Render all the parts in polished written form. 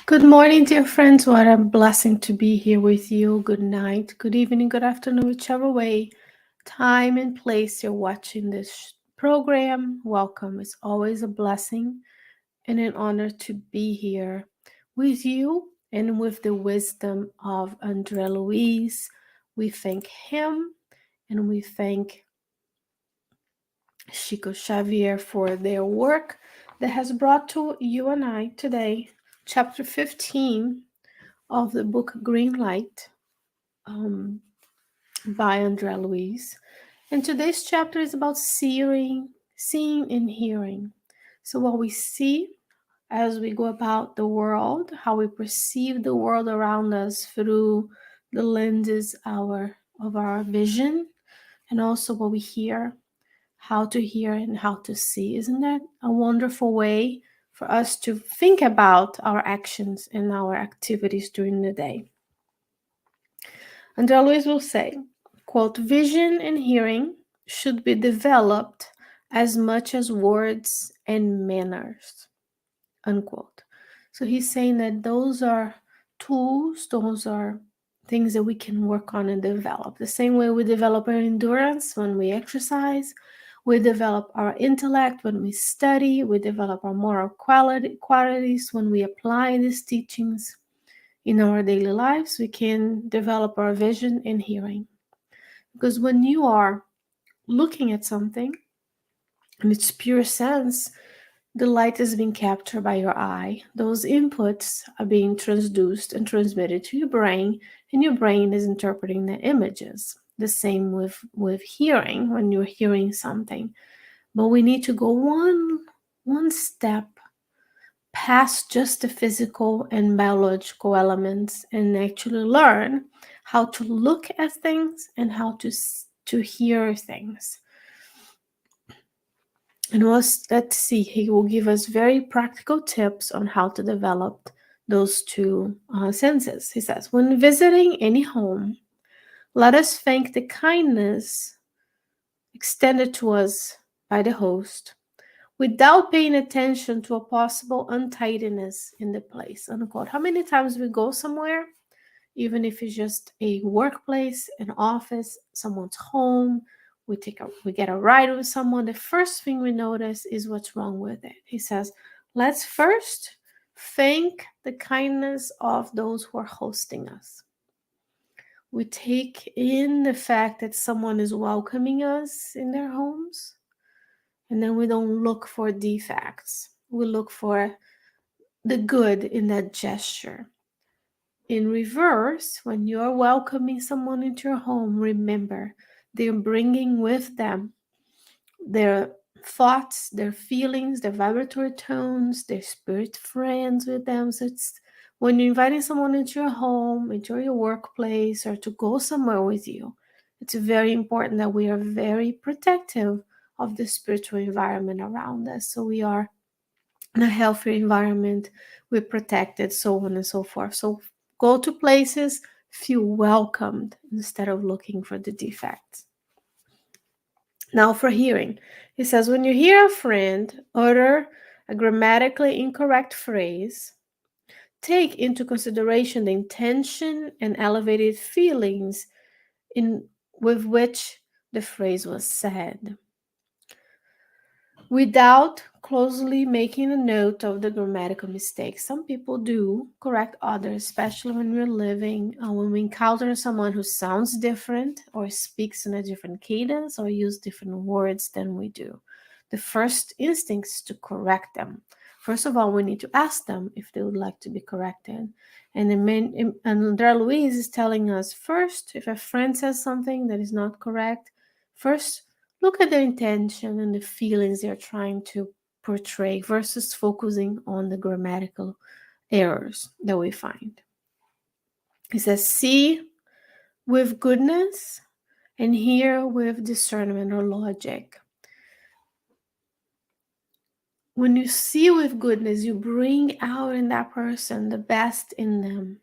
Good morning, dear friends. What a blessing to be here with you. Good night, good evening, good afternoon, whichever way, time and place you're watching this program. Welcome. It's always a blessing and an honor to be here with you and with the wisdom of Andre Luiz. We thank him and we thank Chico Xavier for their work that has brought to you and I today chapter 15 of the book Green Light um, by Andre Luiz. And today's chapter is about seeing and hearing. So what we see as we go about the world, how we perceive the world around us through the lenses of our vision, and also what we hear, how to hear and how to see. Isn't that a wonderful way for us to think about our actions and our activities during the day? And I always will say, quote, vision and hearing should be developed as much as words and manners, unquote. So he's saying that those are tools, those are things that we can work on and develop. The same way we develop our endurance when we exercise, we develop our intellect when we study, we develop our moral qualities when we apply these teachings in our daily lives. We can develop our vision and hearing. Because when you are looking at something in its pure sense, the light is being captured by your eye. Those inputs are being transduced and transmitted to your brain, and your brain is interpreting the images. The same with hearing, when you're hearing something. But we need to go one step past just the physical and biological elements and actually learn how to look at things and how to hear things. And let's see, he will give us very practical tips on how to develop those two senses. He says, when visiting any home, let us thank the kindness extended to us by the host without paying attention to a possible untidiness in the place, unquote. How many times we go somewhere, even if it's just a workplace, an office, someone's home, we get a ride with someone, the first thing we notice is what's wrong with it. He says, let's first thank the kindness of those who are hosting us. We take in the fact that someone is welcoming us in their homes, and then we don't look for defects. We look for the good in that gesture. In reverse, when you're welcoming someone into your home, remember they're bringing with them their thoughts, their feelings, their vibratory tones, their spirit friends with them. So it's when you're inviting someone into your home, into your workplace, or to go somewhere with you, it's very important that we are very protective of the spiritual environment around us. So we are in a healthy environment, we're protected, so on and so forth. So go to places, feel welcomed instead of looking for the defects. Now for hearing, he says, when you hear a friend utter a grammatically incorrect phrase, take into consideration the intention and elevated feelings with which the phrase was said, without closely making a note of the grammatical mistakes. Some people do correct others, especially when we're when we encounter someone who sounds different or speaks in a different cadence or use different words than we do. The first instinct is to correct them. First of all, we need to ask them if they would like to be corrected. And Andre Luiz is telling us first, if a friend says something that is not correct, first look at the intention and the feelings they're trying to portray versus focusing on the grammatical errors that we find. He says, see with goodness and hear with discernment or logic. When you see with goodness, you bring out in that person the best in them.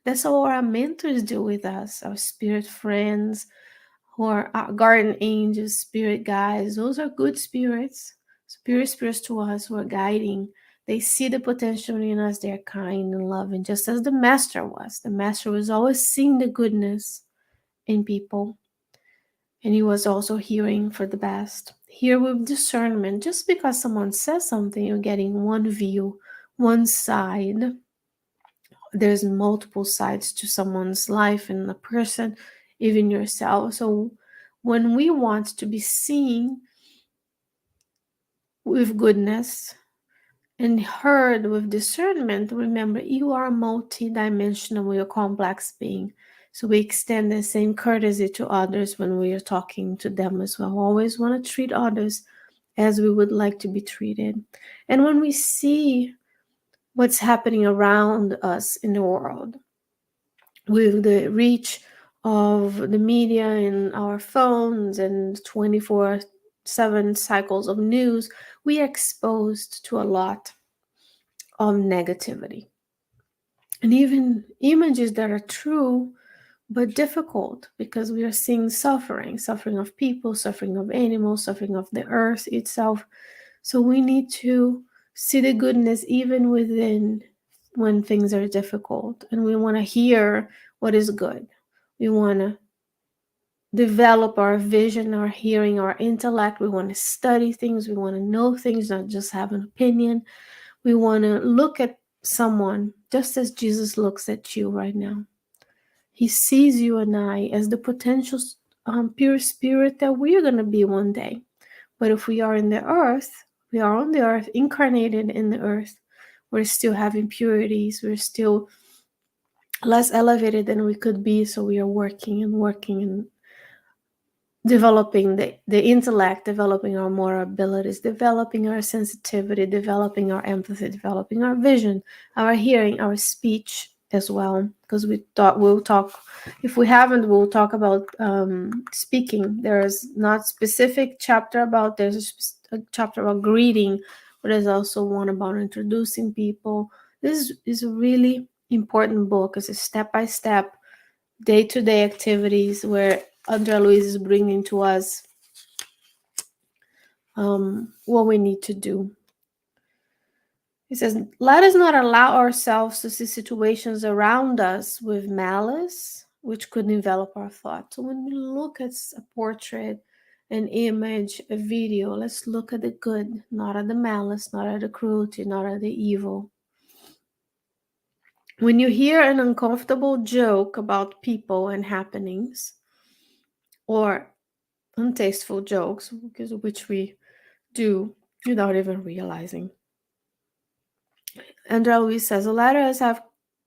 That's what our mentors do with us, our spirit friends, who are our guardian angels, spirit guides. Those are good spirits, spirits to us who are guiding They see the potential in us. They're kind and loving, just as the master was. The master was always seeing the goodness in people, and he was also hearing for the best. Here with discernment, just because someone says something, you're getting one view, one side. There's multiple sides to someone's life and a person, even yourself. So when we want to be seen with goodness and heard with discernment, remember you are a multi-dimensional, you're a complex being. So we extend the same courtesy to others when we are talking to them as well. Always want to treat others as we would like to be treated. And when we see what's happening around us in the world, with the reach of the media and our phones and 24/7 cycles of news, we are exposed to a lot of negativity. And even images that are true but difficult, because we are seeing suffering of people, suffering of animals, suffering of the earth itself. So we need to see the goodness even within when things are difficult. And we want to hear what is good. We want to develop our vision, our hearing, our intellect. We want to study things. We want to know things, not just have an opinion. We want to look at someone just as Jesus looks at you right now. He sees you and I as the potential pure spirit that we are going to be one day. But if we are in the earth, we are on the earth, incarnated in the earth, we're still having impurities, we're still less elevated than we could be. So we are working and developing the intellect, developing our moral abilities, developing our sensitivity, developing our empathy, developing our vision, our hearing, our speech as well. Because we thought we'll talk, if we haven't, we'll talk about speaking. There's not specific chapter about, there's a chapter about greeting, but there's also one about introducing people. This is a really important book. It's a step-by-step, day-to-day activities where Luiz is bringing to us what we need to do. He says, let us not allow ourselves to see situations around us with malice, which could envelop our thoughts. So when we look at a portrait, an image, a video, let's look at the good, not at the malice, not at the cruelty, not at the evil. When you hear an uncomfortable joke about people and happenings, or untasteful jokes, which we do without even realizing, Luiz says, let us have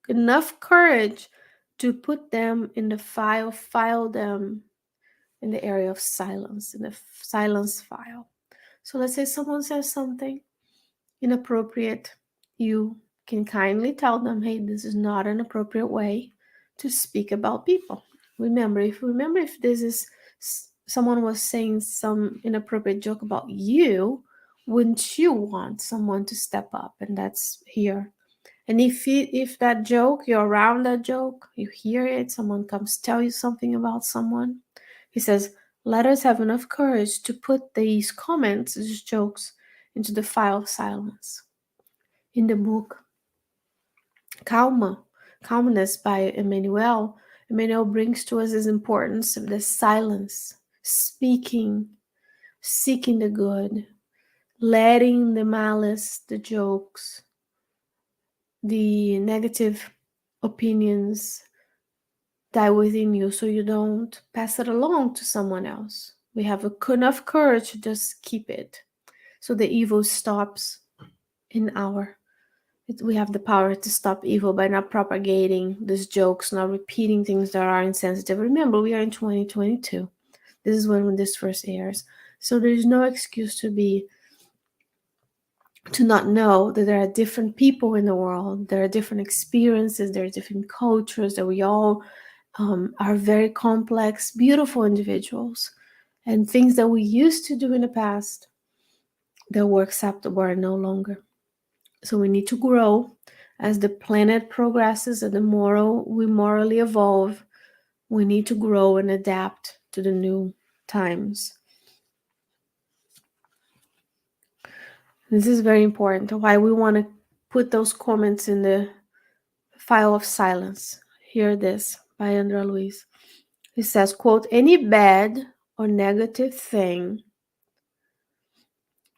enough courage to put them in the file them in the area of silence, in the silence file. So let's say someone says something inappropriate. You can kindly tell them, hey, this is not an appropriate way to speak about people. Remember if this is someone was saying some inappropriate joke about you, wouldn't you want someone to step up? And that's here. And if that joke, you're around that joke, you hear it, someone comes tell you something about someone, he says, let us have enough courage to put these comments, these jokes, into the file of silence. In the book Calmness by Emmanuel brings to us this importance of the silence, speaking, seeking the good, letting the malice, the jokes, the negative opinions die within you so you don't pass it along to someone else. We have enough courage to just keep it so the evil stops in we have the power to stop evil by not propagating these jokes, not repeating things that are insensitive. Remember, we are in 2022. This is when this first airs. So there's no excuse to not know that there are different people in the world. There are different experiences. There are different cultures, that we all are very complex, beautiful individuals. And things that we used to do in the past that were acceptable are no longer. So we need to grow as the planet progresses and we morally evolve. We need to grow and adapt to the new times. This is very important. Why we want to put those comments in the file of silence. Hear this by Luiz. He says, quote, any bad or negative thing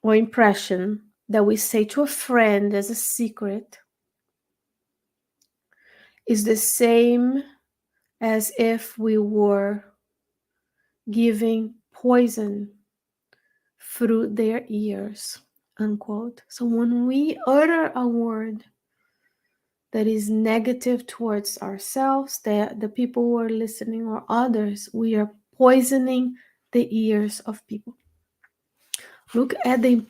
or impression that we say to a friend as a secret is the same as if we were giving poison through their ears, unquote. So when we utter a word that is negative towards ourselves, the people who are listening or others, we are poisoning the ears of people. Look at the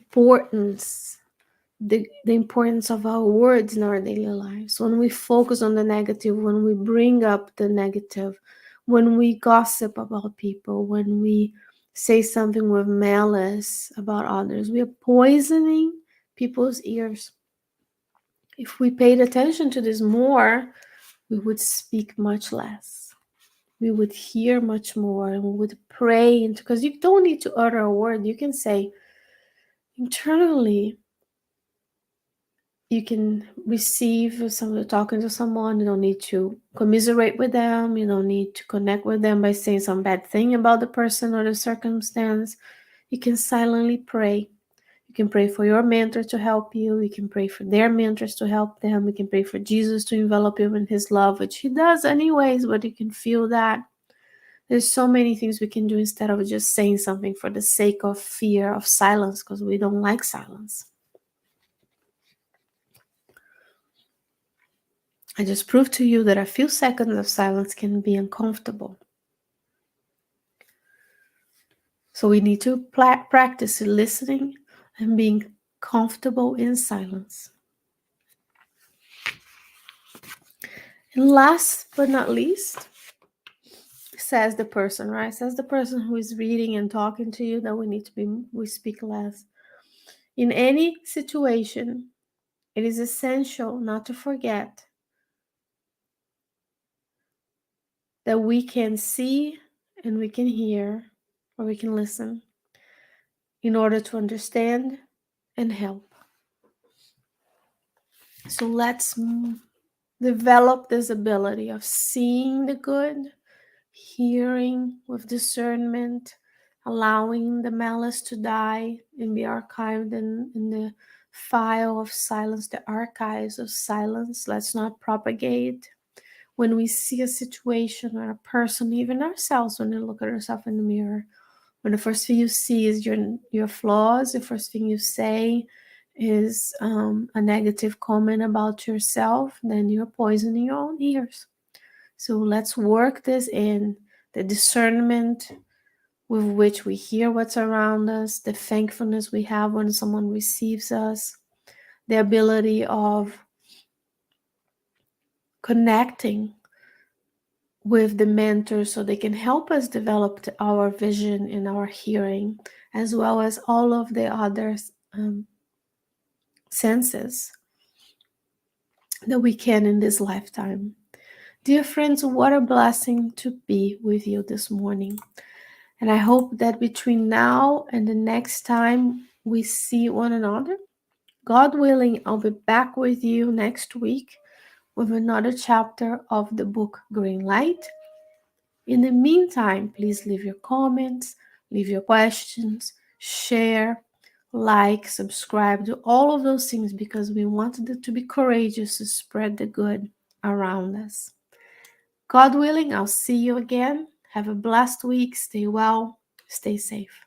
importance of our words in our daily lives. When we focus on the negative, when we bring up the negative, when we gossip about people, when we say something with malice about others, we are poisoning people's ears. If we paid attention to this more, we would speak much less. We would hear much more, and we would pray into, because you don't need to utter a word. You can say internally, you can receive someone talking to someone. You don't need to commiserate with them. You don't need to connect with them by saying some bad thing about the person or the circumstance. You can silently pray. You can pray for your mentor to help you. You can pray for their mentors to help them. You can pray for Jesus to envelop you in his love, which he does anyways, but you can feel that. There's so many things we can do instead of just saying something for the sake of fear of silence, because we don't like silence. I just proved to you that a few seconds of silence can be uncomfortable. So we need to practice listening and being comfortable in silence. And last but not least, says the person, right? Says the person who is reading and talking to you that we speak less. In any situation, it is essential not to forget that we can see and we can hear, or we can listen in order to understand and help. So let's develop this ability of seeing the good, hearing with discernment, allowing the malice to die and be archived in the file of silence, the archives of silence. Let's not propagate. When we see a situation or a person, even ourselves, when we look at ourselves in the mirror, when the first thing you see is your flaws, the first thing you say is a negative comment about yourself, then you're poisoning your own ears. So let's work this in the discernment with which we hear what's around us, the thankfulness we have when someone receives us, the ability of connecting with the mentors so they can help us develop our vision and our hearing, as well as all of the other senses that we can in this lifetime. Dear friends, what a blessing to be with you this morning. And I hope that between now and the next time we see one another, God willing, I'll be back with you next week with another chapter of the book Green Light. In the meantime, please leave your comments, leave your questions, share, like, subscribe, do all of those things, because we want to be courageous to spread the good around us. God willing, I'll see you again. Have a blessed week. Stay well. Stay safe.